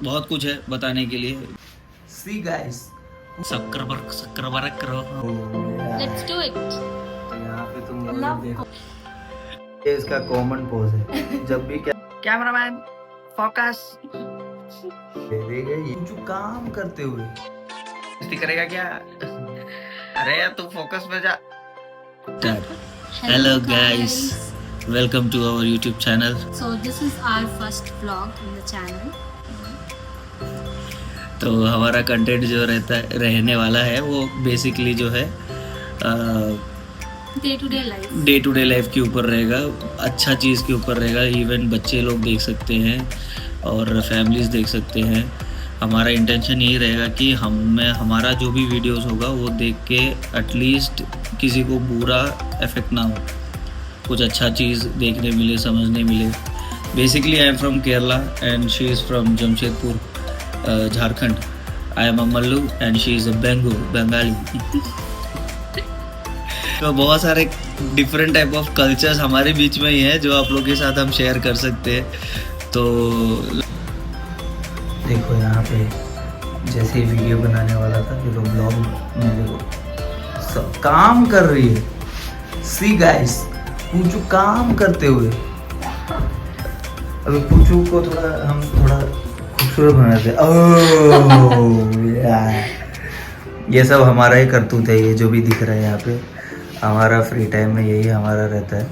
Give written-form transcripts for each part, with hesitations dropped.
बहुत कुछ है बताने के लिए। सी गाइस, सब्सक्राइब करो। Let's do it. तो यहाँ पे तुम लोग देखो, ये इसका कॉमन पोज है। जब भी क्या कैमरामैन फोकस देगा ये जो काम करते हुए करेगा क्या? अरे यार तू फोकस में जा। Hello guys, welcome to our YouTube channel. So this is our first vlog in the channel. तो हमारा कंटेंट जो रहने वाला है वो बेसिकली जो है Day to day लाइफ के ऊपर रहेगा, अच्छा चीज़ के ऊपर रहेगा। इवन बच्चे लोग देख सकते हैं और फैमिलीज देख सकते हैं। हमारा इंटेंशन यही रहेगा कि हमारा जो भी वीडियोस होगा वो देख के एटलीस्ट किसी को बुरा इफेक्ट ना हो, कुछ अच्छा चीज़ देखने मिले, समझने मिले। Basically I am from Kerala and she is from Jamshedpur, Jharkhand. I am a Mallu and she is a Bengali. तो बहुत सारे डिफरेंट टाइप ऑफ कल्चर्स हमारे बीच में ही है जो आप लोगों के साथ हम शेयर कर सकते हैं। तो देखो यहाँ पे जैसे ही वीडियो बनाने वाला था, देखो ब्लॉग में देखो सब काम कर रही है। सी गाइस, पूछू काम करते हुए। अभी पूछू को हम थोड़ा खूबसूरत बनाते। ओह यार, ये सब हमारा ही करतूत है। ये जो भी दिख रहा है यहाँ पे, हमारा फ्री टाइम में यही हमारा रहता है।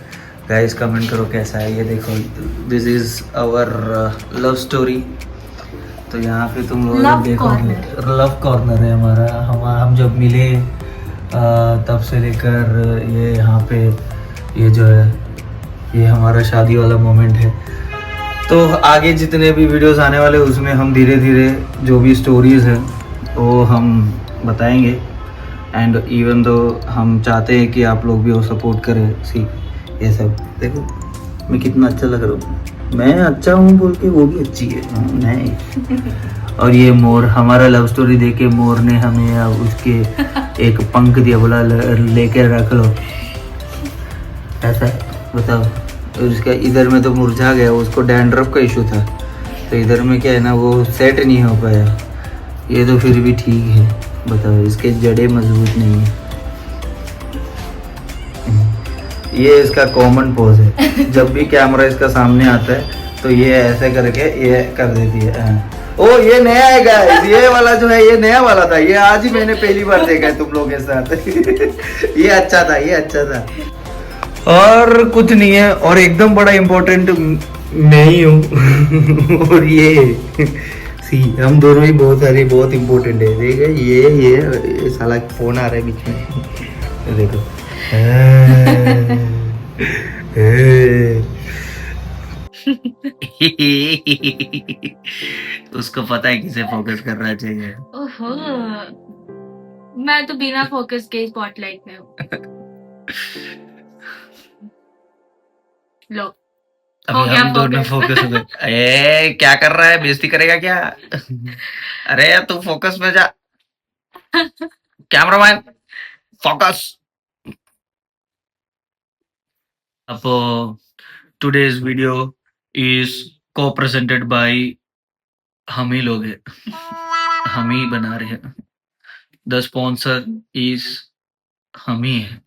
गाइस कमेंट करो कैसा है ये। देखो this is our love story. तो यहाँ पे तुम लोग देखोगे लव कॉर्नर है हमारा। हम जब मिले तब से लेकर ये यहाँ पे ये जो है ये हमारा शादी वाला मोमेंट है। तो आगे जितने भी वीडियोस आने वाले उसमें हम धीरे धीरे जो भी स्टोरीज हैं वो हम बताएंगे। एंड इवन दो हम चाहते हैं कि आप लोग भी वो सपोर्ट करें। सी ये सब देखो मैं कितना अच्छा लग रहा हूँ। मैं अच्छा हूँ बोल के वो भी अच्छी है नहीं। और ये मोर, हमारा लव स्टोरी देख के मोर ने हमें अब उसके एक पंख दिया, बोला लेके रख लो। ऐसा बताओ। उसका इधर में तो मुरझा गया, उसको डैंड्रफ का इशू था। तो इधर में क्या है ना, वो सेट नहीं हो पाया। ये तो फिर भी ठीक है। बताओ, इसके जड़ें मजबूत नहीं है। ये इसका कॉमन पोज है। जब भी कैमरा इसका सामने आता है तो ये ऐसे करके ये कर देती है। ओ ये नया है गाइस, ये वाला जो है ये नया वाला था। ये आज ही मैंने पहली बार देखा है तुम लोगों के साथ। ये अच्छा था, ये अच्छा था। और कुछ नहीं है। और एकदम बड़ा इम्पोर्टेंट मैं ही हूँ। और ये सी हम दोनों ही बहुत इम्पोर्टेंट है। देखो ये साला फोन आ रहा है बीच में। देखो उसको पता है किसे फोकस करना चाहिए। ओहो, मैं तो बिना फोकस के स्पॉटलाइट में हूँ। लो अभी हम दोनों फोकस हो गए। ए क्या कर रहा है, बेइज्जती करेगा क्या? अरे यार तू फोकस में जा। Cameraman focus. अब टुडेज वीडियो इज को प्रेजेंटेड बाय हम ही लोग हैं, हम ही बना रहे हैं। द स्पॉन्सर इज हम ही है।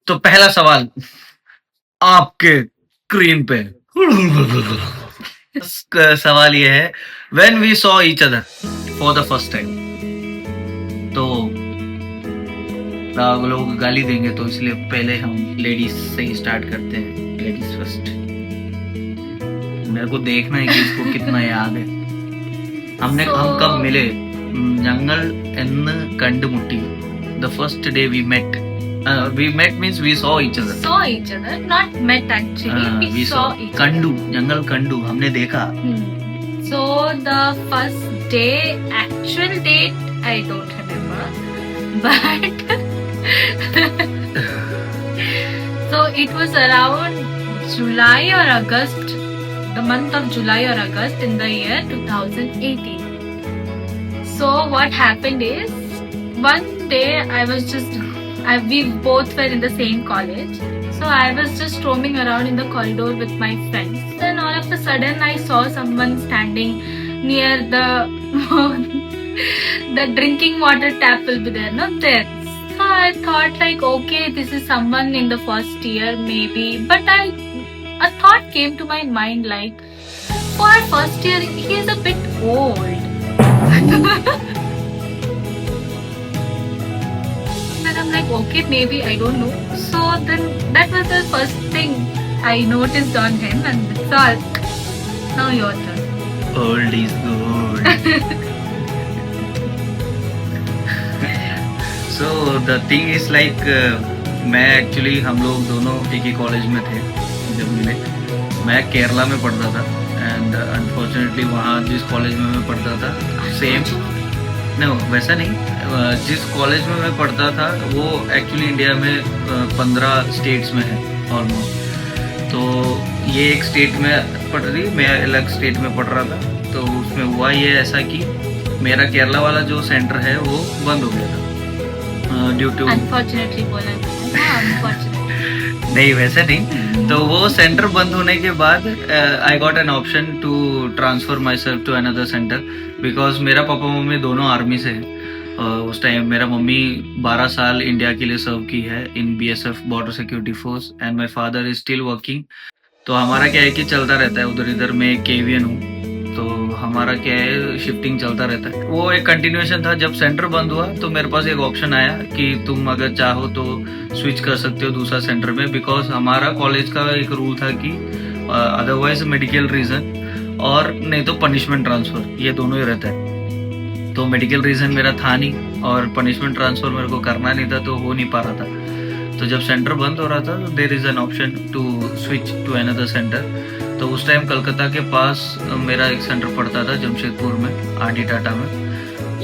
तो पहला सवाल आपके स्क्रीन पे सवाल ये है, when we saw each other for the first time. तो लोग गाली देंगे तो इसलिए पहले हम लेडीज से ही स्टार्ट करते हैं। Ladies first. मेरे को देखना है कि इसको कितना याद है। हम कब मिले? जंगल एन्न कंडुमुट्टी। The first day we met. We met means we saw each other. Saw each other, not met actually. We saw each कंडू, जंगल कंडू हमने देखा। So the first day, actual date, I don't remember, but so it was around July or August, the month of July or August in the year 2018. So what happened is, one day we both were in the same college. So I was just roaming around in the corridor with my friends. Then all of of a sudden I saw someone standing near the the drinking water tap will be there, not there. So I thought like, okay, this is someone in the first year maybe, but a thought came to my mind like, for first year he is a bit old. Then I'm like, okay, maybe, I don't know. So then that was the first thing I noticed on him, and that's all. Now your turn. Old is gold. So the thing is like, मैं actually हम लोग दोनों एक ही college में थे जब मिले. मैं केरला में पढ़ता था एंड अनफॉर्चुनेटली वहाँ जिस कॉलेज में मैं पढ़ता था सेम नो वैसा नहीं, जिस कॉलेज में मैं पढ़ता था वो एक्चुअली इंडिया में 15 स्टेट्स में है ऑलमोस्ट. तो ये एक स्टेट में पढ़ रही, मैं अलग स्टेट में पढ़ रहा था. तो उसमें हुआ ये ऐसा कि मेरा केरला वाला जो सेंटर है वो बंद हो गया था ड्यू टू अनफॉर्चुनेटली बोला नहीं वैसे नहीं. तो वो सेंटर बंद होने के बाद I got an option to transfer myself to another centre, because मेरा पापा मम्मी दोनों आर्मी से हैं. उस टाइम मेरा मम्मी 12 साल इंडिया के लिए सर्व की है इन BSF border security force and my father is still working. तो हमारा क्या है कि चलता रहता है उधर इधर. मैं केवियन हूँ तो हमारा क्या है शिफ्टिंग चलता रहता है. वो एक कंटिन्यूएशन था. जब सेंटर बंद हुआ तो मेरे पास एक ऑप्शन आया कि तुम अगर चाहो तो स्विच कर सकते हो दूसरा सेंटर में, बिकॉज हमारा कॉलेज का एक रूल था कि अदरवाइज मेडिकल रीजन और नहीं तो पनिशमेंट ट्रांसफर, ये दोनों ही रहता है. तो मेडिकल रीजन मेरा था नहीं और पनिशमेंट ट्रांसफर मेरे को करना नहीं था, तो हो नहीं पा रहा था. तो जब सेंटर बंद हो रहा था तो there is an option to switch to another centre. तो उस टाइम कलकत्ता के पास मेरा एक सेंटर पड़ता था जमशेदपुर में RD टाटा में.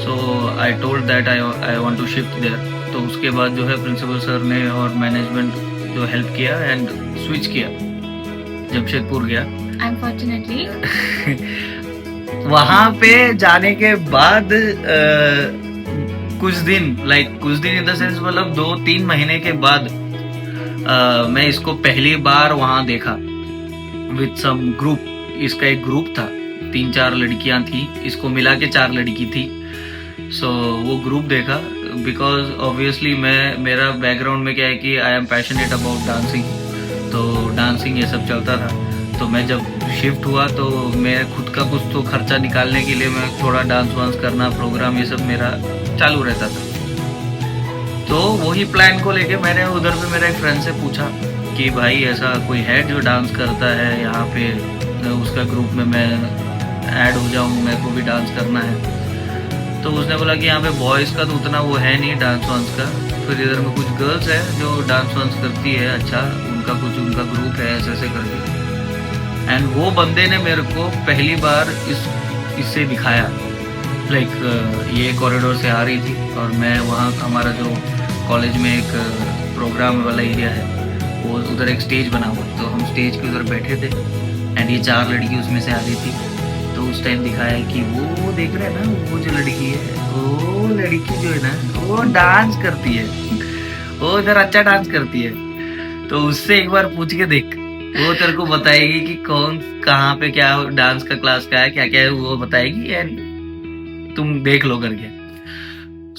So I told that I want to shift there. तो उसके बाद जो है प्रिंसिपल सर ने और मैनेजमेंट जो हेल्प किया एंड स्विच किया, जमशेदपुर गया. अनफॉर्चुनेटली वहाँ पे जाने के बाद कुछ दिन इन द सेंस मतलब 2-3 महीने के बाद मैं इसको पहली बार वहाँ देखा विथ सम ग्रुप. इसका एक ग्रुप था, 3-4 लड़कियां थी, इसको मिला के 4 लड़की थी. सो वो ग्रुप देखा बिकॉज ऑब्वियसली मेरा बैकग्राउंड में क्या है कि I am passionate about dancing. तो डांसिंग ये सब चलता था. तो मैं जब शिफ्ट हुआ तो मैं खुद का कुछ तो खर्चा निकालने के लिए मैं थोड़ा डांस वांस करना, प्रोग्राम ये सब मेरा चालू रहता था. तो वही प्लान को लेके मैंने उधर पे मेरा एक फ्रेंड से पूछा कि भाई ऐसा कोई है जो डांस करता है यहाँ पे, उसका ग्रुप में मैं ऐड हो जाऊँ, मेरे को भी डांस करना है. तो उसने बोला कि यहाँ पे बॉयज़ का तो उतना वो है नहीं डांस वांस का, फिर इधर में कुछ गर्ल्स है जो डांस वांस करती है, अच्छा उनका ग्रुप है ऐसे करके. एंड वो बंदे ने मेरे को पहली बार इससे दिखाया. ये कॉरिडोर से आ रही थी और मैं वहाँ, हमारा जो कॉलेज में एक प्रोग्राम वाला एरिया है वो उधर एक स्टेज बना हुआ, तो हम स्टेज के उधर बैठे थे एंड ये 4 लड़की उसमें से आ रही थी. तो उस टाइम दिखाया कि वो देख रहे हैं ना, वो जो लड़की है, वो लड़की जो है ना वो डांस करती है, वो इधर अच्छा डांस करती है. तो उससे एक बार पूछ के देख, वो तेरे को बताएगी कि कौन कहाँ पे क्या डांस का क्लास का है, क्या क्या है वो बताएगी एंड तुम देख लो करके.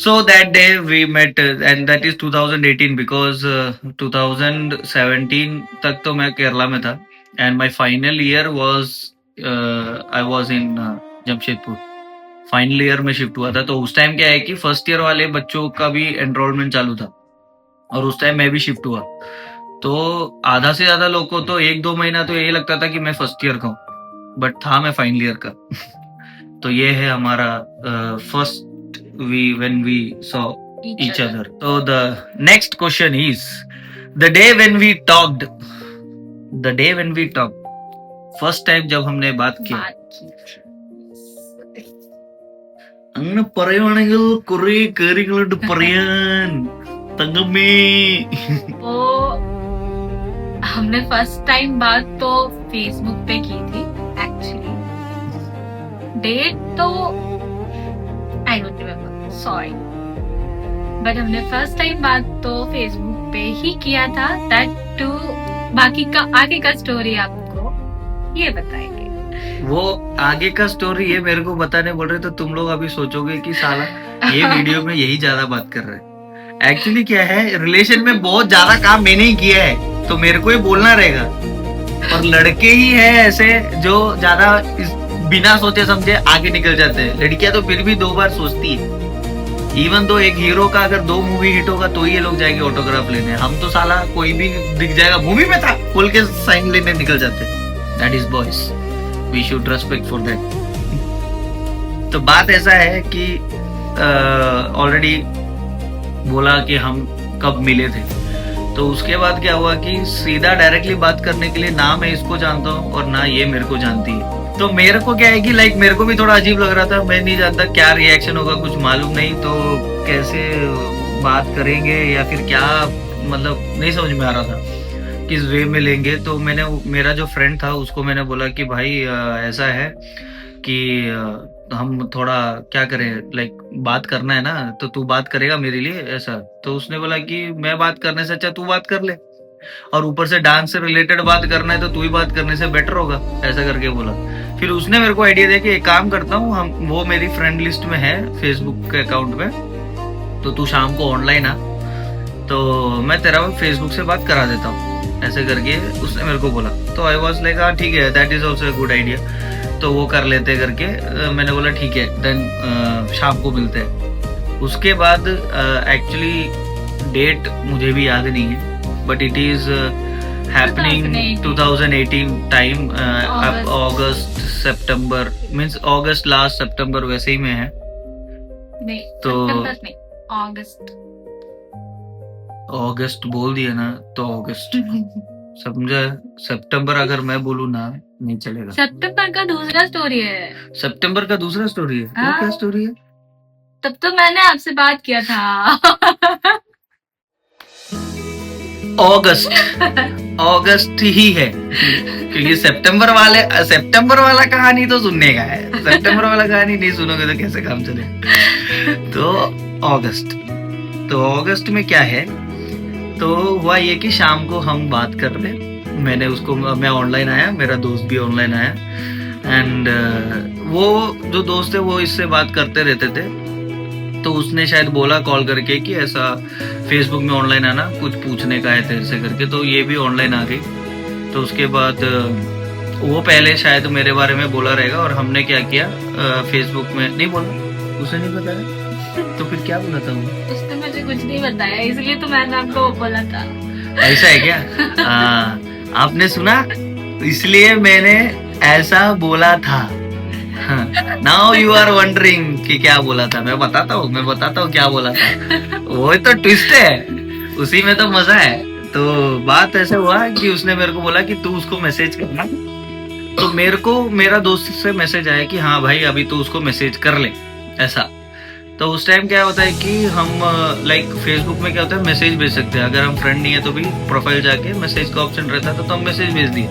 So that day we met and that is 2018 because 2017 तक तो मैं केरला में था and my final year was I was in Jamshedpur. Final year में शिफ्ट हुआ था. तो उस टाइम क्या है कि फर्स्ट ईयर वाले बच्चों का भी एनरोलमेंट चालू था और उस टाइम मैं भी शिफ्ट हुआ. तो आधा से ज्यादा लोग को तो 1-2 महीना तो यही लगता था कि मैं फर्स्ट ईयर का हूँ, बट था मैं फाइनल ईयर का. तो ये है हमारा first when we saw each other. So the next question is the day when we talked. First time जब हमने बात की. അങ്ങനെ പറയുവാണെങ്കിൽ കുറെ കാര്യങ്ങളുണ്ട് പറയാൻ തങ്കമ്മേ. वो हमने फर्स्ट टाइम बात तो फेसबुक पे की थी एक्चुअली. डेट तो I don't remember, sorry, but हमने फर्स्ट टाइम बात तो फेसबुक पे ही किया था. दैट टू बाकी का आगे का स्टोरी आपको ये बताएंगे. वो आगे का स्टोरी है, मेरे को बताने बोल रहे तो तुम लोग अभी सोचोगे कि साला ये वीडियो में यही ज्यादा बात कर रहे हैं। एक्चुअली क्या है, रिलेशन में बहुत ज्यादा काम मैंने ही किया है तो मेरे को ही बोलना रहेगा। और लड़के ही है ऐसे जो ज्यादा बिना सोचे समझे आगे निकल जाते हैं, लड़कियां तो फिर भी 2 बार सोचती है। इवन तो एक हीरो का अगर 2 मूवी हिट होगा तो ये लोग जाएंगे ऑटोग्राफ लेने, हम तो साला कोई भी दिख जाएगा मूवी में था खोल के साइन लेने निकल जाते हैं। That is boys, we should respect for that. तो बात ऐसा है कि ऑलरेडी बोला कि हम कब मिले थे, तो उसके बाद क्या हुआ कि सीधा डायरेक्टली बात करने के लिए ना मैं इसको जानता हूँ और ना ये मेरे को जानती है। तो मेरे को क्या है कि लाइक मेरे को भी थोड़ा अजीब लग रहा था, मैं नहीं जानता क्या रिएक्शन होगा, कुछ मालूम नहीं, तो कैसे बात करेंगे या फिर क्या, मतलब नहीं समझ में आ रहा था किस वे में लेंगे। तो मैंने मेरा जो फ्रेंड था उसको मैंने बोला कि भाई ऐसा है कि हम थोड़ा क्या करें, लाइक बात करना है ना, तो तू बात करेगा मेरे लिए ऐसा। तो उसने बोला कि मैं बात करने से अच्छा तू बात कर ले, और ऊपर से डांस से रिलेटेड बात करना है तो तू ही बात करने से बेटर होगा, ऐसा करके बोला। फिर उसने मेरे को आइडिया दिया कि एक काम करता हूँ, हम वो मेरी फ्रेंड लिस्ट में है फेसबुक के अकाउंट में, तो तू शाम को ऑनलाइन आ तो मैं तेरा फेसबुक से बात करा देता हूँ, ऐसे करके उसने मेरे को बोला। तो आई वॉज लाइक हाँ ठीक है, that is also a good idea, तो वो कर लेते करके मैंने बोला ठीक है, देन शाम को मिलते हैं। उसके बाद एक्चुअली डेट मुझे भी याद नहीं है, but it is happening 2018 time, अगस्त सितंबर, मींस अगस्त लास्ट सितंबर वैसे ही में है। नहीं, तो सितंबर नहीं, अगस्त। अगस्त बोल दिया ना तो अगस्त समझा। सितंबर अगर मैं बोलूँ ना नहीं चलेगा। सितंबर का दूसरा स्टोरी है। सितंबर का दूसरा स्टोरी है, वो क्या स्टोरी है? तब तो मैंने आपसे बात किया था। अगस्त ही है, क्योंकि सितंबर वाला कहानी तो सुनने का है, सितंबर वाला कहानी नहीं सुनोगे तो कैसे काम चले। तो अगस्त में क्या है, तो हुआ ये कि शाम को हम बात कर रहे, मैं ऑनलाइन आया, मेरा दोस्त भी ऑनलाइन आया, एंड वो जो दोस्त है वो इससे बात करते रहते थे। तो उसने शायद बोला कॉल करके कि ऐसा फेसबुक में ऑनलाइन आना, कुछ पूछने का है तेरे से करके, तो ये भी ऑनलाइन आ गई। तो उसके बाद वो पहले शायद मेरे बारे में बोला रहेगा, और हमने क्या किया फेसबुक में नहीं बोला, उसे नहीं बताया, तो फिर क्या बोला था वो? उसने मुझे कुछ नहीं बताया, इसलिए तो मैंने आपको वो बोला था। ऐसा है क्या? आपने सुना, इसलिए मैंने ऐसा बोला था। नाउ यू आर वंडरिंग कि क्या बोला था। मैं बताता हूँ क्या बोला था। वो तो ट्विस्ट है, उसी में तो मजा है। तो बात ऐसे हुआ कि उसने मेरे को बोला कि तू उसको मैसेज करना, तो मेरे को मेरा दोस्त से मैसेज आया कि हाँ भाई अभी तू उसको मैसेज कर ले, ऐसा। तो उस टाइम क्या होता है कि हम लाइक फेसबुक में क्या होता है, मैसेज भेज सकते हैं, अगर हम फ्रेंड नहीं है तो भी प्रोफाइल जाके मैसेज का ऑप्शन रहता था, तो हम मैसेज भेज दिए।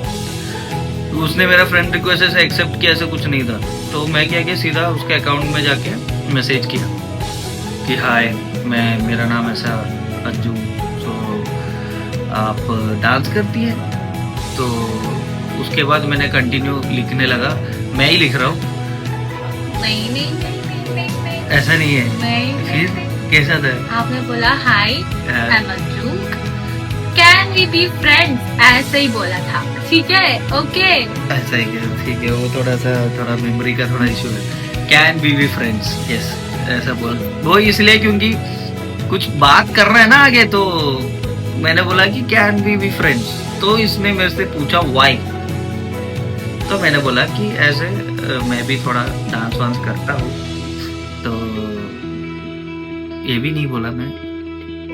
तो उसने मेरा फ्रेंड रिक्वेस्ट ऐसे एक्सेप्ट किया, ऐसे कुछ नहीं था। तो मैं क्या किया, सीधा उसके अकाउंट में जाके मैसेज किया कि हाय, मेरा नाम ऐसा अंजू, तो आप डांस करती हैं? तो उसके बाद मैंने कंटिन्यू लिखने लगा, मैं ही लिख रहा हूँ, नहीं, ऐसा नहीं है। फिर कैसा था? आपने बोला hi, I am Anju, can we be friends, ऐसे ही बोला था। ठीक है, ओके, ऐसा ही क्या? ठीक है, वो थोड़ा मेमोरी का थोड़ा इशू है। Can we be friends, yes, ऐसा बोल। वो इसलिए क्योंकि कुछ बात कर रहे हैं ना आगे, तो मैंने बोला कि कैन वी बी फ्रेंड्स, तो इसने मेरे से पूछा व्हाई। तो मैंने बोला कि ऐसे मैं भी थोड़ा डांस वांस करता हूँ, तो ये भी नहीं बोला मैं।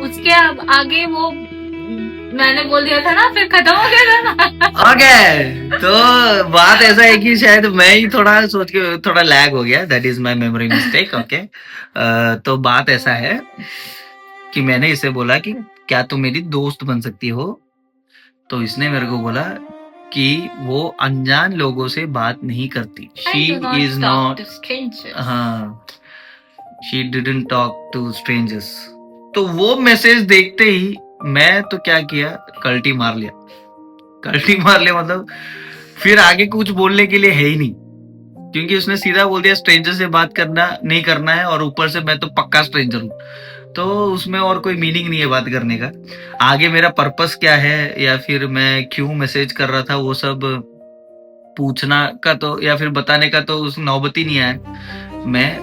उसके आगे वो मैंने बोल दिया था ना, फिर खत्म हो गया था ना। ओके, तो बात ऐसा है कि शायद मैं ही थोड़ा सोच के थोड़ा लैग हो गया, that is my memory mistake. Okay, तो बात ऐसा है कि मैंने इसे बोला कि क्या तुम मेरी दोस्त बन सकती हो? तो इसने मेरे को बोला कि वो अनजान लोगों से बात नहीं करती, शी इज नॉट, हाँ, she didn't talk to strangers. तो वो मैसेज देखते ही मैं तो क्या किया, कल्टी मार लिया मतलब फिर आगे कुछ बोलने के लिए है ही नहीं। क्योंकि उसने सीधा बोल दिया स्ट्रेंजर से बात करना नहीं करना है, और ऊपर से मैं तो पक्का स्ट्रेंजर हूँ, तो उसमें और कोई मीनिंग नहीं है बात करने का। आगे मेरा पर्पस क्या है या फिर मैं क्यों मैसेज कर रहा था वो सब पूछना का तो या फिर बताने का तो उस नौबत ही नहीं आया, मैं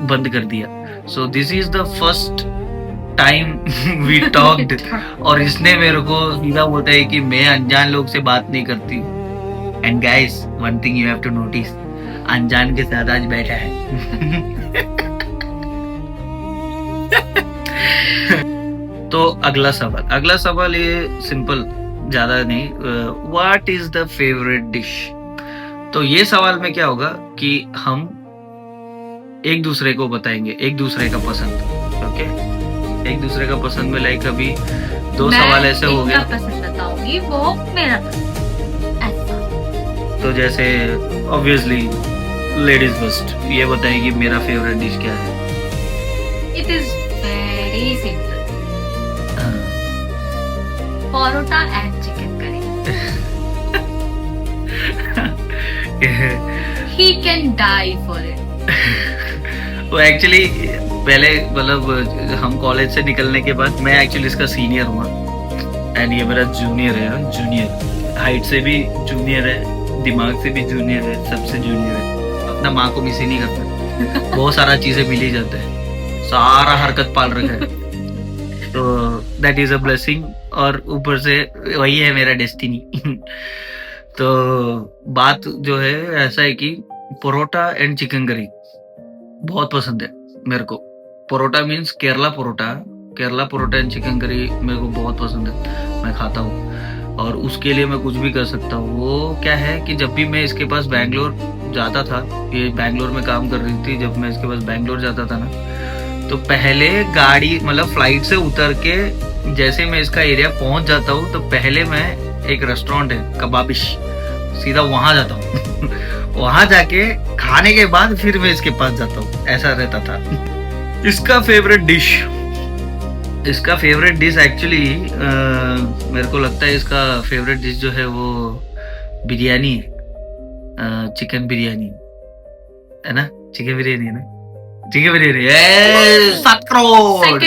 बंद कर दिया। So this is the first time we talked, और इसने मेरे को सीधा बोलता है कि मैं अनजान लोग से बात नहीं करती। And guys, one thing you have to notice, अनजान के साथ आज बैठा है। तो अगला सवाल ये सिंपल, ज्यादा नहीं। What is the favourite dish? तो ये सवाल में क्या होगा कि हम एक दूसरे को बताएंगे एक दूसरे का पसंद। ओके, एक दूसरे का पसंद में लाइक अभी दो सवाल ऐसे हो गए, पसंद बताऊंगी, वो मेरा पसंद ऐसा। तो जैसे ऑब्वियसली लेडीज फर्स्ट, ये बताएगी मेरा फेवरेट डिश क्या है। It is very simple, parotta and chicken curry. He can die for it. वो एक्चुअली पहले मतलब हम कॉलेज से निकलने के बाद मैं एक्चुअली इसका सीनियर हुआ, एंड ये मेरा जूनियर है। जूनियर हाइट से भी जूनियर है, दिमाग से भी जूनियर है, सबसे जूनियर है। अपना माँ को मिस ही नहीं करता, बहुत सारा चीजें मिल ही जाता है, सारा हरकत पाल रखा है, तो दैट इज अ ब्लेसिंग। और ऊपर से वही है मेरा डेस्टिनी। तो बात जो है ऐसा है कि परोटा एंड चिकन करी बहुत पसंद है मेरे को। Parotta means Kerala parotta and chicken curry मेरे को बहुत पसंद है, मैं खाता हूँ, और उसके लिए मैं कुछ भी कर सकता हूँ। वो क्या है कि जब भी मैं इसके पास बैंगलोर जाता था, ये बैंगलोर में काम कर रही थी, जब मैं इसके पास बैंगलोर जाता था ना, तो पहले गाड़ी मतलब फ्लाइट से उतर के जैसे मैं इसका एरिया पहुंच जाता हूँ, तो पहले मैं एक रेस्टोरेंट है कबाबिश, सीधा वहां जाता हूँ। वहां जाके खाने के बाद फिर मैं इसके पास जाता हूँ, ऐसा रहता था। इसका फेवरेट डिश एक्चुअली मेरे को लगता है इसका फेवरेट डिश जो है वो बिरयानी है, चिकन बिरयानी है ना, चिकन बिरयानी है ना, chicken biryani. 7 crore.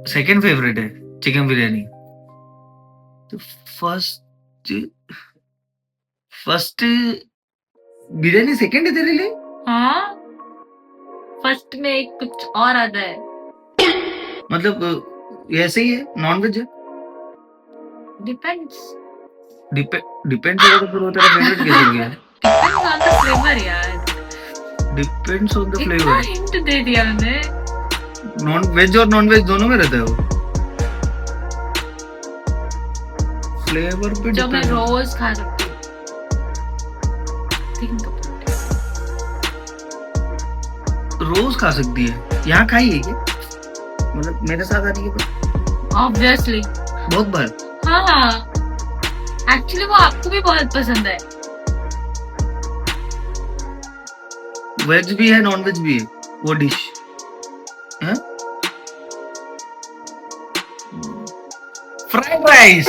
Second favourite है चिकन बिरयानी। तो फर्स्ट बिरयानी सेकंड है तेरे लिए? हाँ, फर्स्ट में एक कुछ और आता है, मतलब ऐसे ही है, नॉन वेज है, डिपेंड्स होगा तो फिर वो तेरा फेवरेट कैसे हो गया? डिपेंड्स ऑन द फ्लेवर यार, डिपेंड्स ऑन द इतना फ्लेवर। हिंट दे दिया मैंने। वेज और नॉन वेज दोनों में रहता है वो फ्लेवर पे जो मैं depend- रोज खा सकती हूँ। Think about it. रोज खा सकती है, यहाँ खाई है क्या? मतलब मेरे साथ आने के बाद Obviously. बहुत बार। हाँ, एक्चुअली वो आपको भी बहुत पसंद है। वेज भी है नॉन वेज भी है वो डिश है। फ्राइड राइस,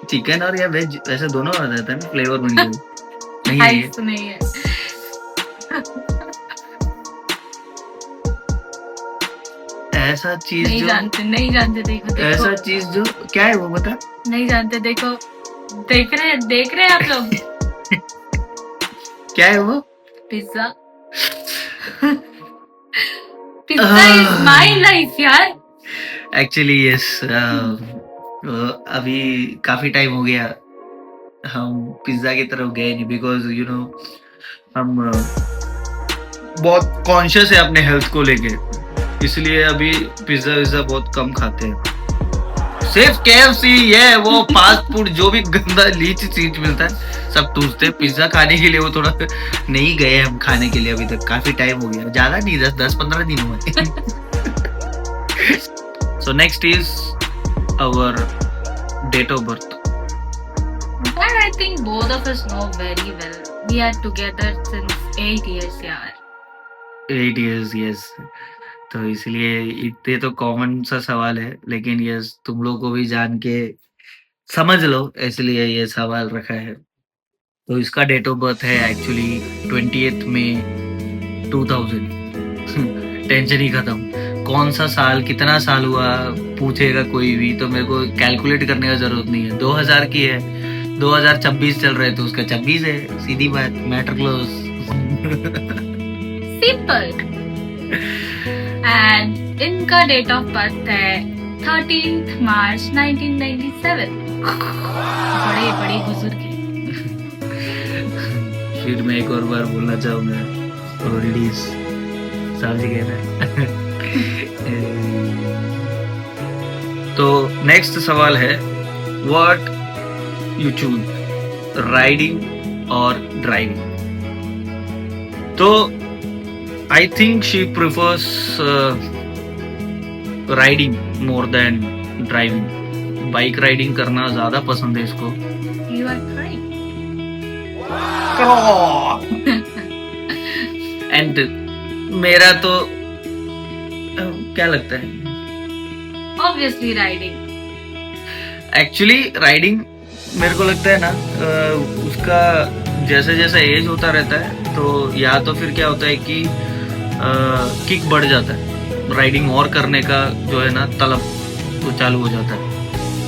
चिकन और या वेज वैसे दोनों आ जाता है ना, फ्लेवर बन गया। नहीं है ये? राइस नहीं है। ऐसा चीज नहीं जो जानते देखो ऐसा चीज जो क्या है वो बता। नहीं जानते, देखो देख रहे हैं आप लोग। क्या है वो? Pizza. Pizza is my life यार। एक्चुअली यस, अभी काफी टाइम हो गया हम पिज्जा की तरफ गए नहीं, बिकॉज यू नो हम बहुत कॉन्शियस है अपने हेल्थ को लेके, इसलिए अभी पिज्जा विज्जा बहुत कम खाते हैं। सिर्फ KFC ये वो फास्ट फूड जो भी गंदा लीच चीज मिलता है सब टूटते हैं। पिज्जा खाने के लिए वो थोड़ा नहीं गए हम खाने के लिए अभी तक, काफी टाइम हो गया, ज्यादा नहीं 10-15 दिन हुए। So next is our date of birth. But I think both of us know very well. We are together since 8 years यार। 8 years, yes. तो इसलिए इतने तो कॉमन सा सवाल है, लेकिन यस तुम लोग को भी जान के समझ लो, इसलिए ये सवाल रखा है। तो इसका डेट ऑफ बर्थ है एक्चुअली 20th मई 2000। टेंशन ही खत्म। कौन सा साल, कितना साल हुआ पूछेगा कोई भी तो मेरे को कैलकुलेट करने का जरूरत नहीं है। 2000 की है, 2026 चल रहे तो उसका 26 है, सीधी बात, मैटर क्लोज। सिंपल। एंड इनका डेट ऑफ बर्थ है 13th मार्च 1997। बड़े बड़े बुजुर्ग हैं। फिर मैं एक और बार बोलना चाहूंगा, ओल्डीज समझ गए ना। तो नेक्स्ट सवाल है, व्हाट यू चूज, राइडिंग और ड्राइविंग? तो I think she prefers riding more than driving. Bike riding करना ज्यादा पसंद है इसको। You are correct. एंड मेरा तो क्या लगता है, Obviously riding. एक्चुअली राइडिंग मेरे को लगता है ना, उसका जैसे जैसे एज होता रहता है तो या तो फिर क्या होता है कि किक बढ़ जाता है, राइडिंग और करने का जो है ना तलब तो चालू हो जाता है।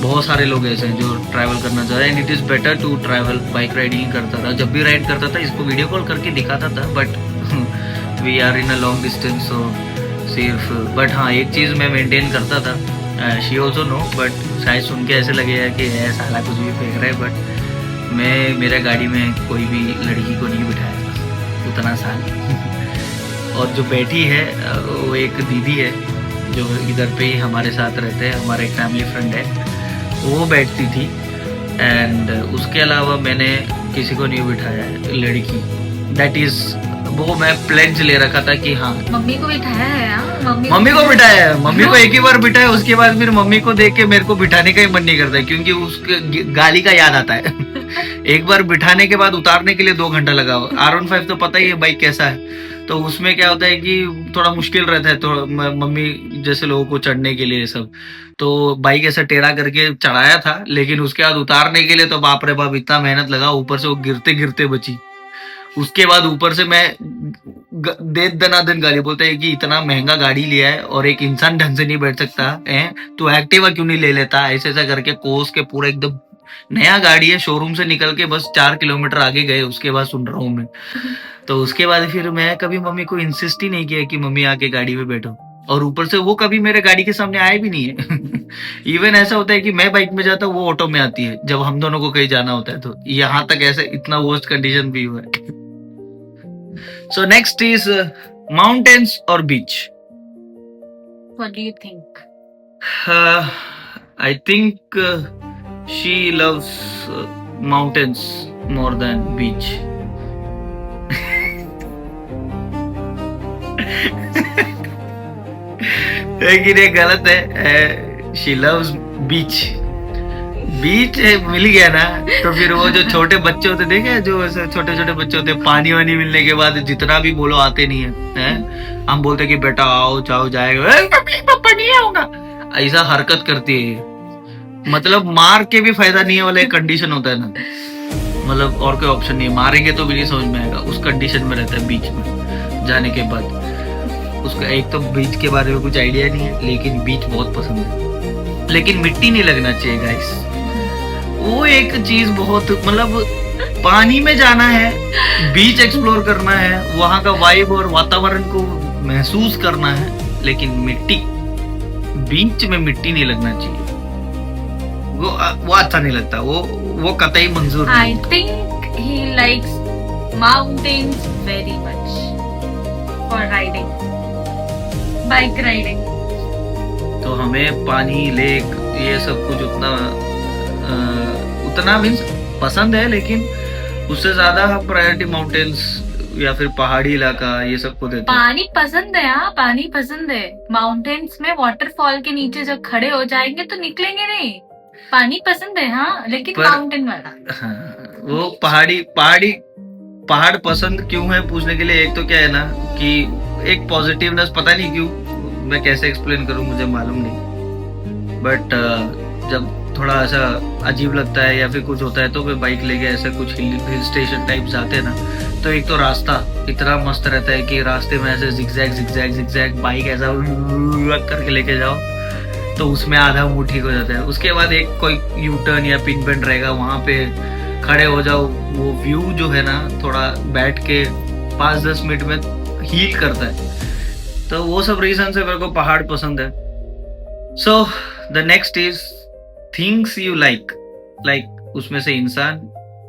बहुत सारे लोग ऐसे हैं जो ट्रैवल करना चाहते हैं, and it is better to travel. Bike riding करता था, जब भी राइड करता था इसको वीडियो कॉल करके दिखाता था, but we are in a long distance so सिर्फ। बट हाँ, एक चीज़ मैं मेंटेन करता था, शी ऑल्सो नो, बट शायद सुन के ऐसे लगेगा कि है साला कुछ भी फेंक रहा है, बट मैं मेरे गाड़ी में कोई भी लड़की को नहीं बिठाया उतना साल। और जो बैठी है वो एक दीदी है जो इधर पे ही हमारे साथ रहते हैं, हमारा एक फैमिली फ्रेंड है, वो बैठती थी। एंड उसके अलावा मैंने किसी को नहीं बिठाया है लड़की। दैट इज, वो मैं प्लेज ले रखा था कि हाँ मम्मी को बिठाया है। हाँ, मम्मी को बिठाया है, मम्मी को एक ही बार बिठाया, उसके बाद फिर मम्मी को देख के मेरे को बिठाने का ही मन नहीं करता, क्योंकि उसके गाली का याद आता है। एक बार बिठाने के बाद उतारने के लिए 2 घंटा लगा। R15 तो पता ही है बाइक कैसा है, तो उसमें क्या होता है कि थोड़ा मुश्किल रहता है तो मम्मी जैसे लोगों को चढ़ने के लिए सब। तो बाइक ऐसा टेढ़ा करके चढ़ाया था, लेकिन उसके बाद उतारने के लिए तो बाप रे बाप इतना मेहनत लगा, ऊपर से वो गिरते गिरते बची। उसके बाद ऊपर से मैं दे दनादन गाली, बोलते है कि इतना महंगा गाड़ी लिया है और एक इंसान ढंग से नहीं बैठ सकता है, तो एक्टिवा क्यों नहीं ले लेता, ऐसे ऐसा करके कोस के पूरा एकदम नया गाड़ी है, शोरूम से निकल के बस 4 किलोमीटर आगे गए, उसके बाद सुन रहा हूँ मैं। तो उसके बाद फिर मैं कभी मम्मी को इंसिस्ट ही नहीं किया कि मम्मी आके गाड़ी में बैठो, और ऊपर से वो कभी मेरे गाड़ी के सामने आए भी नहीं है। इवन ऐसा होता है कि मैं बाइक में जाता हूँ, वो ऑटो में आती है जब हम दोनों को कहीं जाना होता है। तो यहाँ तक ऐसे इतना वर्स्ट कंडीशन भी हुआ है। सो नेक्स्ट इज माउंटेन्स और बीच। What do you think? I think she loves mountains more than beach. लेकिन ये गलत है। शी लव्स बीच। बीच मिल गया ना तो फिर वो जो छोटे बच्चे होते देखे, जो छोटे छोटे बच्चे होते, पानी वानी मिलने के बाद जितना भी बोलो आते नहीं है, हम बोलते कि बेटा आओ जाओ जाएगा, पापा नहीं आऊंगा, ऐसा हरकत करती है। मतलब मार के भी फायदा नहीं है वाला एक कंडीशन होता है ना, मतलब और कोई ऑप्शन नहीं है, मारेंगे तो भी नहीं समझ में आएगा, उस कंडीशन में रहता है बीच में जाने के बाद। उसका एक तो बीच के बारे में कुछ आइडिया नहीं है, लेकिन बीच बहुत पसंद है, लेकिन मिट्टी नहीं लगना चाहिए गाइस। वो एक चीज बहुत, मतलब पानी में जाना है, बीच एक्सप्लोर करना है, वहां का वाइब और वातावरण को महसूस करना है, लेकिन मिट्टी, बीच में मिट्टी नहीं लगना चाहिए, वो अच्छा नहीं लगता, वो कतई मंजूर नहीं। I think he likes mountains very much for riding, bike riding. तो हमें पानी, लेक, ये सब कुछ उतना मीन्स पसंद है, लेकिन उससे ज्यादा प्रायोरिटी माउंटेन्स या फिर पहाड़ी इलाका ये सब को देते हैं। पानी पसंद है, हाँ पानी पसंद है। माउंटेन्स में वाटरफॉल के नीचे जब खड़े हो जाएंगे तो निकलेंगे नहीं। पानी पसंद है हाँ, लेकिन माउंटेन वाला। हाँ, वो पहाड़ पसंद क्यों है पूछने के लिए, एक तो क्या है ना कि एक पॉजिटिवनेस, पता नहीं क्यों, मैं कैसे एक्सप्लेन करूं मुझे मालूम नहीं, बट जब थोड़ा ऐसा अजीब लगता है या फिर कुछ होता है तो फिर बाइक लेके ऐसे कुछ हिल स्टेशन टाइप जाते हैं ना, तो एक तो रास्ता इतना मस्त रहता है कि रास्ते में ऐसे जिगजैग बाइक ऐसा करके लेके जाओ तो उसमें आधा मुंह ठीक हो जाता है। उसके बाद एक कोई यू टर्न या पिन बेंड रहेगा, वहाँ पे खड़े हो जाओ, वो व्यू जो है ना थोड़ा बैठ के 5-10 मिनट में हील करता है। तो वो सब रीजन से मेरे को पहाड़ पसंद है। सो the next is things you like उसमें से इंसान,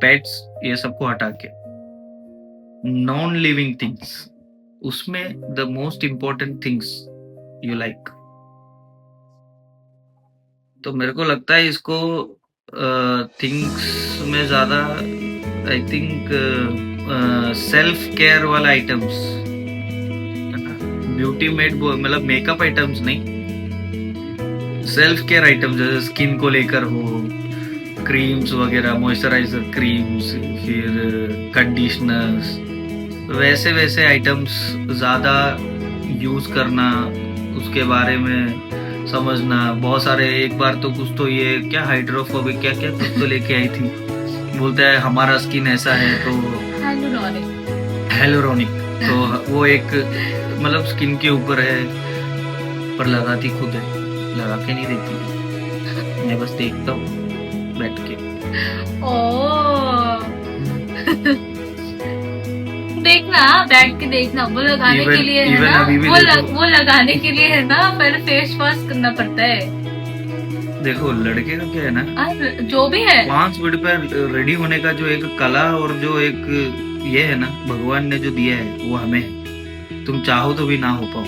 पेट्स, ये सबको हटा के नॉन लिविंग थिंग्स, उसमें the most important things you like. तो मेरे को लगता है इसको थिंग्स में ज्यादा आई थिंक सेल्फ केयर वाला आइटम्स, ब्यूटी मेड मतलब मेकअप आइटम्स नहीं, सेल्फ केयर आइटम्स जैसे स्किन को लेकर हो, क्रीम्स वगैरह, मॉइस्चराइजर क्रीम्स, फिर कंडीशनर्स, वैसे आइटम्स ज़्यादा यूज़ करना, उसके बारे में समझना। बहुत सारे, एक बार तो कुछ तो ये क्या हाइड्रोफोबिक क्या कुछ तो लेके आई थी, बोलता है हमारा स्किन ऐसा है तो हेलोरोनिक, तो वो एक मतलब स्किन के ऊपर है पर लगाती खुद है, लगा के नहीं देती, मैं बस देखता हूँ बैठ के। देखना, बैठ के देखना, वो लगाने के लिए है ना, वो लगाने के लिए है ना, पहले फेस वॉश करना पड़ता है। देखो लड़के का क्या है ना, जो भी है 5 मिनट पर रेडी होने का जो एक कला और जो एक ये है ना भगवान ने जो दिया है वो हमें है। तुम चाहो तो भी ना हो पाओ,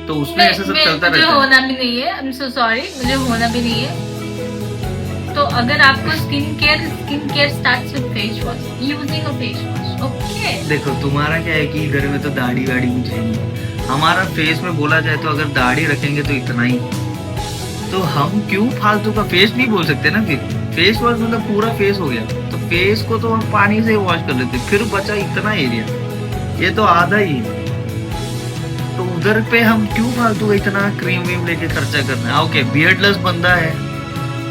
तो उसमें ऐसा सब चलता रहता है। होना भी नहीं है, I'm so sorry, मुझे होना भी नहीं है। तो अगर आपको skin care starts with face wash, using a face wash, okay. देखो तुम्हारा क्या है कि घर में तो दाढ़ी वाड़ी कुछ है नहीं, हमारा फेस में बोला जाए तो अगर दाढ़ी रखेंगे तो इतना ही, तो हम क्यों फालतू का फेस नहीं बोल सकते ना। फिर फेस वॉश मतलब पूरा फेस हो गया, तो फेस को तो हम पानी से वॉश कर लेते, फिर बचा इतना एरिया, ये तो आधा ही, तो उधर पे हम क्यों फालतू इतना क्रीम वीम लेके खर्चा करना है। ओके बियर्डलेस बंदा है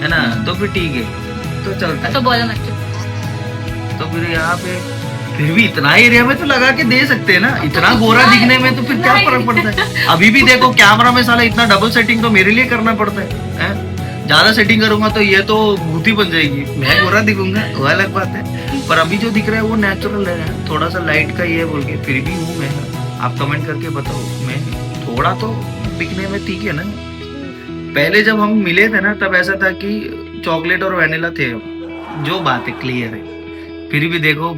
ना, तो फिर ठीक है, तो चलता है, तो बोला मत। तो फिर यहाँ पे फिर भी इतना एरिया में तो लगा के दे सकते हैं ना, इतना गोरा दिखने में तो फिर क्या फर्क पड़ता है। अभी भी देखो कैमरा में साला इतना डबल सेटिंग तो मेरे लिए करना पड़ता है, ज्यादा सेटिंग करूंगा तो ये तो भूती बन जाएगी, मैं गोरा दिखूंगा वो अलग बात है, पर अभी जो दिख रहा है वो नेचुरल है, थोड़ा सा लाइट का ये बोल के फिर भी हूँ मैं। आप कमेंट करके बताओ, मैं थोड़ा तो दिखने में ठीक है ना। पहले जब हम मिले थे ना तब ऐसा था कि चॉकलेट और वैनिला थे, जो बात है क्लियर है। फिर भी देखो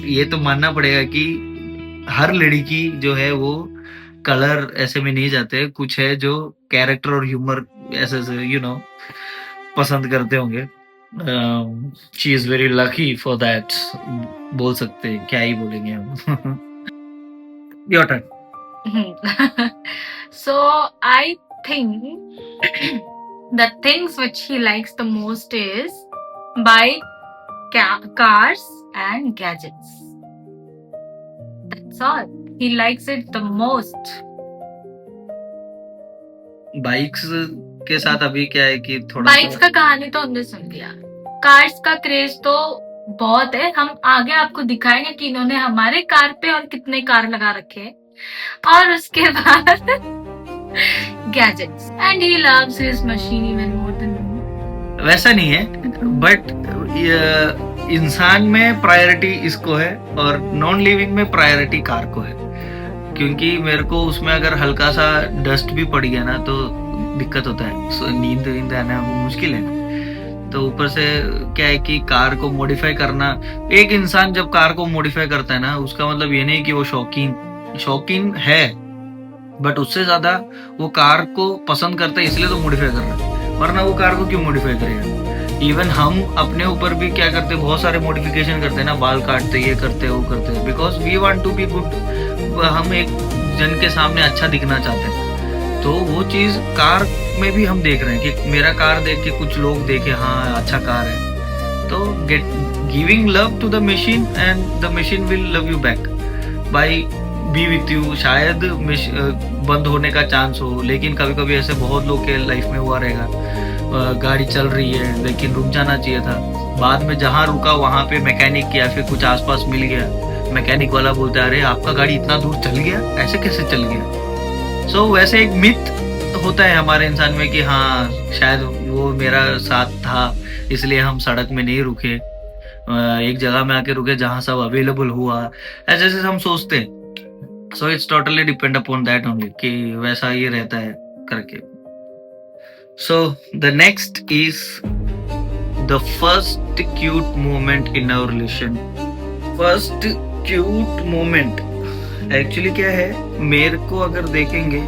ये तो मानना पड़ेगा कि हर लड़की जो है वो कलर ऐसे में नहीं जाते, कुछ है जो कैरेक्टर और ह्यूमर ऐसे यू नो पसंद करते होंगे। She is very lucky for that, बोल सकते हैं, क्या ही बोलेंगे हम। Your turn. So I think the things which he likes the most is buy cars and gadgets. That's all. He likes it the most. Bikes के साथ अभी क्या है कि थोड़ा बाइक्स का कहानी तो हमने सुन लिया, कार्स का क्रेज तो बहुत है। हम आगे आपको दिखाएंगे कि इन्होंने हमारे कार पे और कितने कार लगा रखे हैं, और उसके बाद gadgets, and he loves his machine even more than me. वैसा नहीं है, बट इंसान में प्रायोरिटी इसको है और नॉन लिविंग में प्रायोरिटी कार को है, क्योंकि मेरे को उसमें अगर हल्का सा डस्ट भी पड़ गया ना तो दिक्कत होता है, नींद आना मुश्किल है। तो ऊपर से क्या है कि कार को मॉडिफाई करना, एक इंसान जब कार को मॉडिफाई करता है ना, उसका मतलब ये नहीं कि वो शौकीन है, बट उससे ज्यादा वो कार को पसंद करता है, इसलिए तो मॉडिफाई कर रहा है, वरना वो कार को क्यों मॉडिफाई करेगा। इवन हम अपने ऊपर भी क्या करते हैं, बहुत सारे मॉडिफिकेशन करते हैं ना, बाल काटते, ये करते वो करते, because we want to be good, हम एक जन के सामने अच्छा दिखना चाहते हैं। तो वो चीज कार में भी हम देख रहे हैं कि मेरा कार देख के कुछ लोग देखे हाँ अच्छा कार है, तो giving love to the machine and the machine will love you back by be with you. शायद बंद होने का चांस हो, लेकिन कभी कभी ऐसे बहुत लोग के लाइफ में हुआ रहेगा, गाड़ी चल रही है, लेकिन रुक जाना चाहिए था। बाद में जहाँ रुका वहाँ पे मैकेनिक या फिर कुछ आसपास मिल गया, मैकेनिक वाला बोलता है अरे आपका गाड़ी इतना दूर चल गया, ऐसे कैसे चल गया। सो वैसे एक मिथ होता है हमारे इंसान में कि हाँ शायद वो मेरा साथ था इसलिए हम सड़क में नहीं रुके, एक जगह में आके रुके जहाँ सब अवेलेबल हुआ, ऐसे ऐसे हम सोचते हैं। So it's totally depend upon that only कि वैसा ये रहता है करके। So the next is the first cute moment in our relation. First cute moment actually क्या है, मेरे को अगर देखेंगे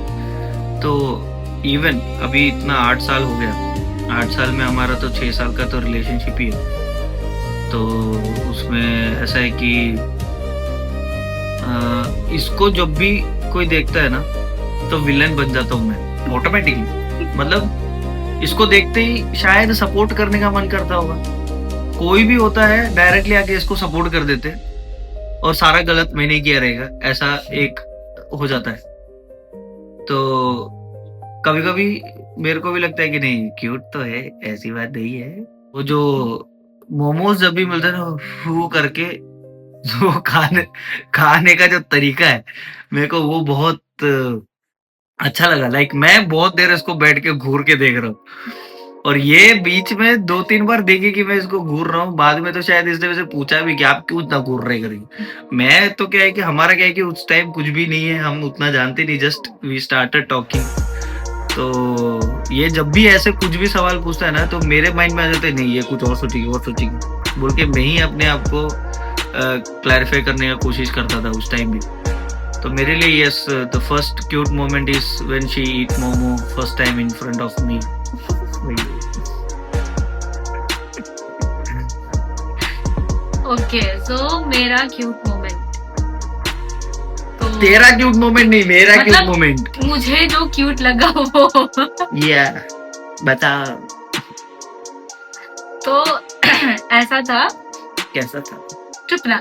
तो इवन अभी इतना 8 साल हो गया, 8 साल में हमारा तो 6 साल का तो रिलेशनशिप ही है। तो उसमें ऐसा है कि इसको जब भी कोई देखता है ना तो विलन बन जाता हूँ मैं ऑटोमेटिकली। मतलब इसको देखते ही शायद सपोर्ट करने का मन करता होगा, कोई भी होता है डायरेक्टली आके इसको सपोर्ट कर देते और सारा गलत मैंने किया रहेगा, ऐसा एक हो जाता है। तो कभी कभी मेरे को भी लगता है कि नहीं क्यूट तो है, ऐसी बात नहीं है। वो जो मोमोज जब भी मिलते हैं ना वो करके जो खाने का जो तरीका है मेरे को वो बहुत अच्छा लगा। लाइक मैं बहुत देर इसको बैठ के घूर के देख रहा हूँ और ये बीच में 2-3 बार देखे कि मैं इसको घूर रहा हूँ। बाद में तो शायद इसने मुझसे पूछा भी कि आप क्यों इतना घूर रहे करेंगे। मैं तो क्या है कि हमारा क्या है कि उस टाइम कुछ भी नहीं है, हम उतना जानते नहीं, जस्ट वी स्टार्टेड टॉकिंग। तो ये जब भी ऐसे कुछ भी सवाल पूछता है ना तो मेरे माइंड में आ जाता है नहीं ये कुछ और सोचेगी बोल के मैं ही अपने आप को क्लैरिफाई करने का कोशिश करता था उस टाइम भी। तो मेरे लिए yes the first cute moment is when she eat momo first time in front of me. Okay so मेरा क्यूट मोमेंट तेरा क्यूट मोमेंट नहीं, मेरा मतलब क्यूट मोमेंट। मुझे जो क्यूट लगा वो या बता। तो ऐसा था, कैसा था? चुप ना।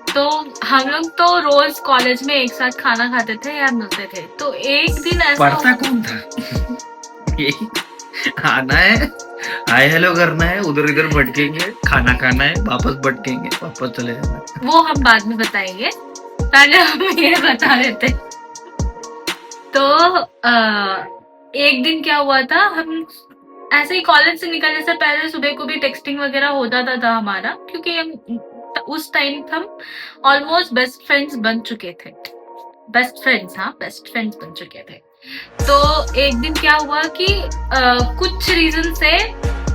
तो हम लोग तो रोज कॉलेज में एक साथ खाना खाते थे या मिलते थे। तो एक दिन ऐसा पढ़ता कौन था? यही आना है, हाय हेलो करना है, उधर इधर भटकेंगे, खाना खाना है, वापस भटकेंगे, वापस चले जाना। वो हम बाद में बताएंगे, पहले हम ये बता देते। तो एक दिन क्या हुआ था, हम ऐसे ही कॉलेज से निकलने से पहले सुबह को भी टेक्सटिंग वगैरह होता था हमारा, क्योंकि हम उस टाइम हम ऑलमोस्ट बेस्ट फ्रेंड्स बन चुके थे। बेस्ट फ्रेंड्स बन चुके थे। तो एक दिन क्या हुआ कि कुछ रीजन से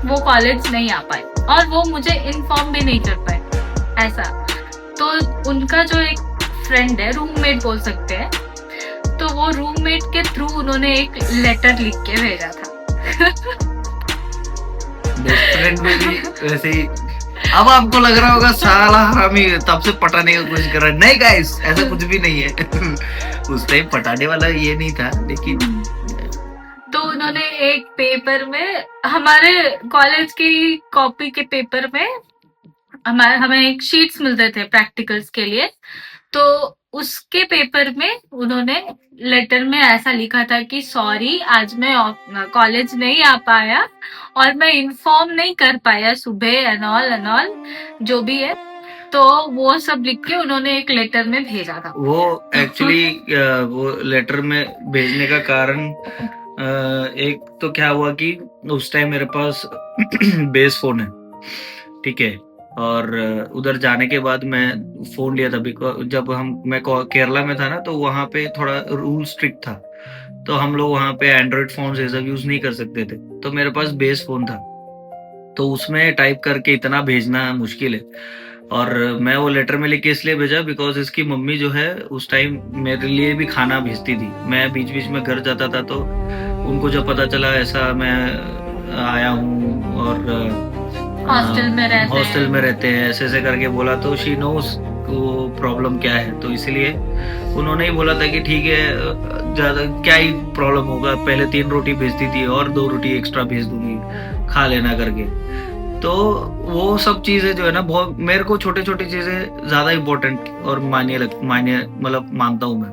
वो कॉलेज नहीं आ पाए और वो मुझे इन्फॉर्म भी नहीं कर पाए ऐसा। तो उनका जो एक फ्रेंड है, रूममेट बोल सकते हैं, तो वो रूममेट के थ्रू उन्होंने एक लेटर लिख के भेजा था। बेस्ट फ्रेंड में भी वैसे ही। अब आपको लग रहा होगा साला हरामी तब से पटाने की कोशिश कर रहा है। नहीं गाइस, ऐसा कुछ भी नहीं है। उस टाइम पटाने वाला ये नहीं था, लेकिन तो उन्होंने एक पेपर में, हमारे कॉलेज की कॉपी के पेपर में हमें एक शीट्स मिलते थे प्रैक्टिकल्स के लिए। तो उसके पेपर में उन्होंने लेटर में ऐसा लिखा था कि सॉरी आज मैं कॉलेज नहीं आ पाया और मैं इन्फॉर्म नहीं कर पाया सुबह एंड ऑल जो भी है। तो वो सब लिख के उन्होंने एक लेटर में भेजा था। वो एक्चुअली वो लेटर में भेजने का कारण एक तो क्या हुआ कि उस टाइम मेरे पास बेस फोन है, ठीक है, और उधर जाने के बाद मैं फोन लिया था। जब मैं केरला में था ना, तो वहाँ पे थोड़ा रूल स्ट्रिक्ट था, तो हम लोग वहाँ पे एंड्रॉइड फोन ये सब यूज नहीं कर सकते थे। तो मेरे पास बेस फोन था, तो उसमें टाइप करके इतना भेजना मुश्किल है। और मैं वो लेटर में लिख के इसलिए भेजा बिकॉज इसकी मम्मी जो है उस टाइम मेरे लिए भी खाना भेजती थी। मैं बीच बीच में घर जाता था, तो उनको जब पता चला ऐसा मैं आया हूँ और हॉस्टल में रहते हैं ऐसे ऐसे करके बोला, तो शी नोस वो प्रॉब्लम क्या है। तो इसलिए उन्होंने ही बोला था कि ठीक है, ज्यादा क्या ही प्रॉब्लम होगा, पहले 3 रोटी भेजती थी और 2 रोटी एक्स्ट्रा भेज दूंगी, खा लेना करके। तो वो सब चीजें जो है ना, बहुत मेरे को छोटी छोटी चीजें ज्यादा इम्पोर्टेंट और मानता हूँ मैं।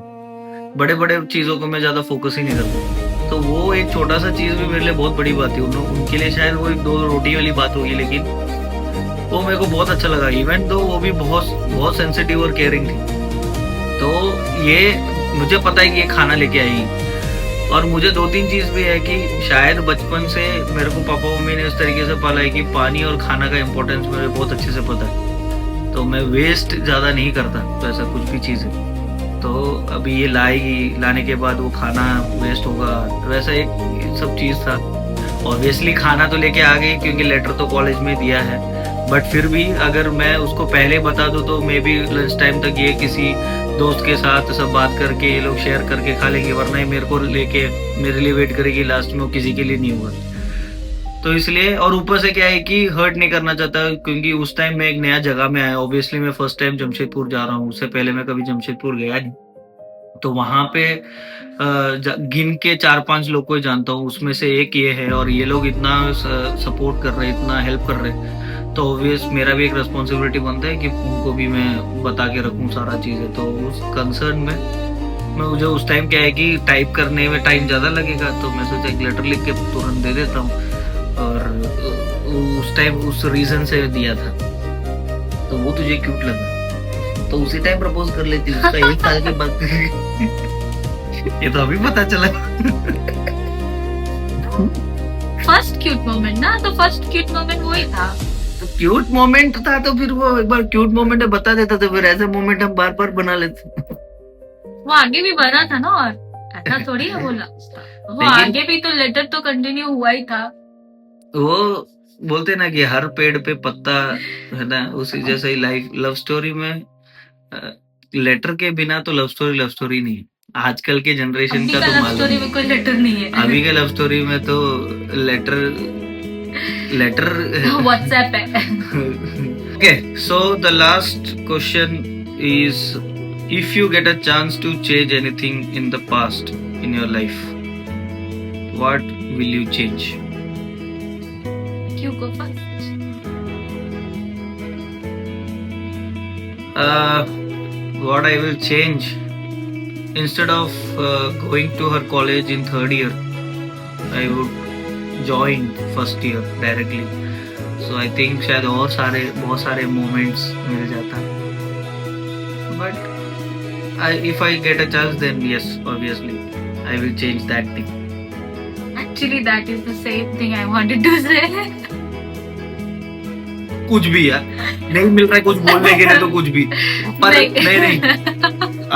बड़े बड़े चीजों को मैं ज्यादा फोकस ही नहीं करता। तो वो एक छोटा सा चीज भी मेरे लिए बहुत बड़ी बात थी। उनके लिए शायद वो एक 2 रोटी वाली बात होगी, लेकिन वो मेरे को बहुत अच्छा लगा। इवन तो वो भी बहुत बहुत सेंसिटिव और केयरिंग थी। तो ये मुझे पता है कि ये खाना लेके आएगी। और मुझे 2-3 चीज भी है कि शायद बचपन से मेरे को पापा मम्मी ने इस तरीके से पाला है कि पानी और खाना का इम्पोर्टेंस मुझे बहुत अच्छे से पता है। तो मैं वेस्ट ज्यादा नहीं करता, तो ऐसा कुछ भी चीज है तो अभी ये लाने के बाद वो खाना वेस्ट होगा, तो वैसा एक सब चीज था। ऑब्वियसली खाना तो लेके आ गई क्योंकि लेटर तो कॉलेज में दिया है, बट फिर भी अगर मैं उसको पहले बता दूं तो मे बी लंच टाइम तक ये किसी दोस्त के साथ सब बात करके ये लोग शेयर करके खा लेंगे, वरना मेरे को लेके मेरे लिए वेट करेगी, लास्ट में वो किसी के लिए नहीं हुआ। तो इसलिए, और ऊपर से क्या है कि हर्ट नहीं करना चाहता, क्योंकि उस टाइम मैं एक नया जगह में आया। ऑब्वियसली मैं फर्स्ट टाइम जमशेदपुर जा रहा हूँ, उससे पहले मैं कभी जमशेदपुर गया नहीं। तो वहां पे गिन के 4-5 लोग को जानता हूँ, उसमें से एक ये है, और ये लोग इतना सपोर्ट कर रहे हैं, इतना हेल्प कर रहे हैं, तो ऑब्वियस मेरा भी एक रिस्पॉन्सिबिलिटी बनता है कि उनको भी मैं बता के रखूँ सारा चीज़ें। तो उस कंसर्न में मुझे उस टाइम क्या है कि टाइप करने में टाइम ज़्यादा लगेगा, तो मैं सोचा एक लेटर लिख के तुरंत दे देता हूँ, और उस टाइम उस रीजन से दिया था। तो वो तुझे क्यूट लगा तो उसी टाइम प्रपोज कर लेती, उसका 1 साल के बाद। ये तो अभी पता चला। फर्स्ट क्यूट मोमेंट ना, तो फर्स्ट क्यूट मोमेंट वही था। तो क्यूट मोमेंट था तो फिर वो एक बार क्यूट मोमेंट बता देता, तो फिर ऐसे मोमेंट हम बार बार बना लेते। वो आगे भी बना था ना, और ऐसा थोड़ी है बोला वो आगे भी तो लेटर तो कंटिन्यू हुआ ही था। वो बोलते ना कि हर पेड़ पे पत्ता है ना, उसी जैसे ही लाइफ लव स्टोरी में लेटर के बिना तो लव स्टोरी नहीं है। आजकल के जनरेशन का तो लव स्टोरी में कोई लेटर नहीं है। अभी के लव स्टोरी में तो लेटर व्हाट्सएप है। Okay, so the last question is, if you get a chance to change anything in the past in your life, what will you change? You go first. What I will change, instead of going to her college in 3rd year, I would join 1st year directly. So I think शायद और बहुत सारे moments मिल जाता. But if I get a chance, then yes, obviously I will change that thing. Actually, that is the same thing I wanted to say. कुछ भी यार, नहीं मिल रहा है कुछ बोलने के लिए तो कुछ भी, पर नहीं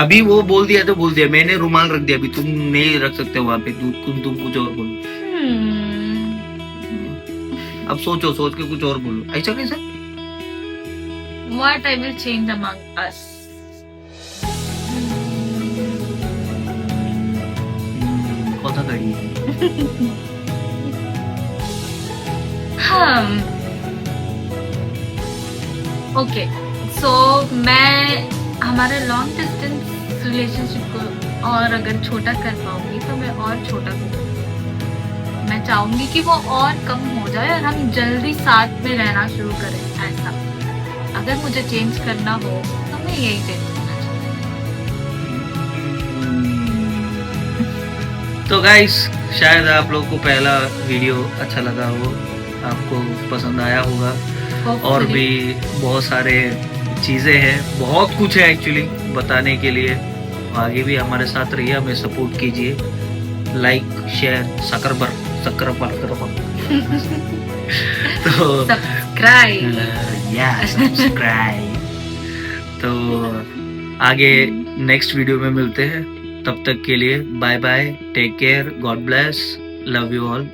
अभी वो बोल दिया तो बोल दिया, मैंने रुमाल रख दिया, अभी तुम नहीं रख सकते वहां पे, तुम कुछ और बोलो। अब सोच के कुछ और बोलो। ऐसा कैसा? What I will change among us? কথা কাড়ি। ओके, सो मैं हमारे लॉन्ग डिस्टेंस रिलेशनशिप को और अगर छोटा कर पाऊंगी तो मैं और छोटा करूँगी। मैं चाहूंगी कि वो और कम हो जाए और हम जल्दी साथ में रहना शुरू करें। ऐसा अगर मुझे चेंज करना हो तो मैं यही चेंज करना चाहूँगी। तो गाइस, शायद आप लोगों को पहला वीडियो अच्छा लगा हो, आपको पसंद आया होगा, और भी बहुत सारे चीज़ें हैं, बहुत कुछ है एक्चुअली बताने के लिए। आगे भी हमारे साथ रहिए, हमें सपोर्ट कीजिए, लाइक शेयर सब्सक्राइब तो सब्सक्राइब। तो आगे नेक्स्ट वीडियो में मिलते हैं, तब तक के लिए bye bye, take care, God bless, love you all.